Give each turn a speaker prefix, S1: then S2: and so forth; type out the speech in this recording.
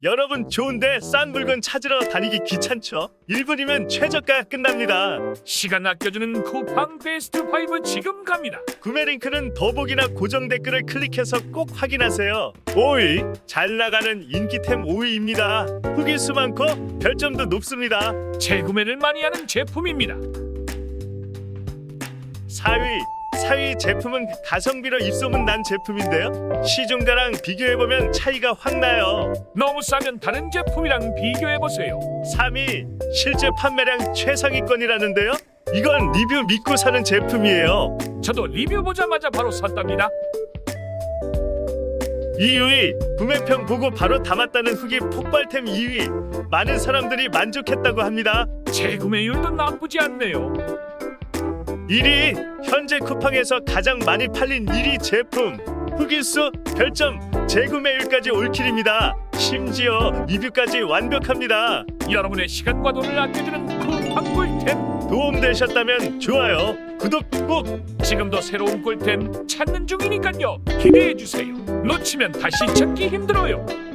S1: 여러분 좋은데 싼 물건 찾으러 다니기 귀찮죠? 1분이면 최저가 끝납니다.
S2: 시간 아껴주는 쿠팡 베스트 5 지금 갑니다.
S1: 구매 링크는 더보기나 고정 댓글을 클릭해서 꼭 확인하세요. 5위, 잘 나가는 인기템 5위입니다. 후기 수 많고 별점도 높습니다.
S2: 재구매를 많이 하는 제품입니다.
S1: 4위 제품은 가성비로 입소문 난 제품인데요. 시중가랑 비교해보면 차이가 확 나요.
S2: 너무 싸면 다른 제품이랑 비교해보세요.
S1: 3위, 실제 판매량 최상위권이라는데요. 이건 리뷰 믿고 사는 제품이에요.
S2: 저도 리뷰 보자마자 바로 샀답니다.
S1: 2위, 구매평 보고 바로 담았다는 후기 폭발템 2위. 많은 사람들이 만족했다고 합니다.
S2: 재구매율도 나쁘지 않네요.
S1: 1위, 현재 쿠팡에서 가장 많이 팔린 1위 제품. 후기수, 별점, 재구매율까지 올킬입니다. 심지어 리뷰까지 완벽합니다.
S2: 여러분의 시간과 돈을 아껴주는 쿠팡 꿀템.
S1: 도움되셨다면 좋아요, 구독 꼭!
S2: 지금도 새로운 꿀템 찾는 중이니까요. 기대해주세요. 놓치면 다시 찾기 힘들어요.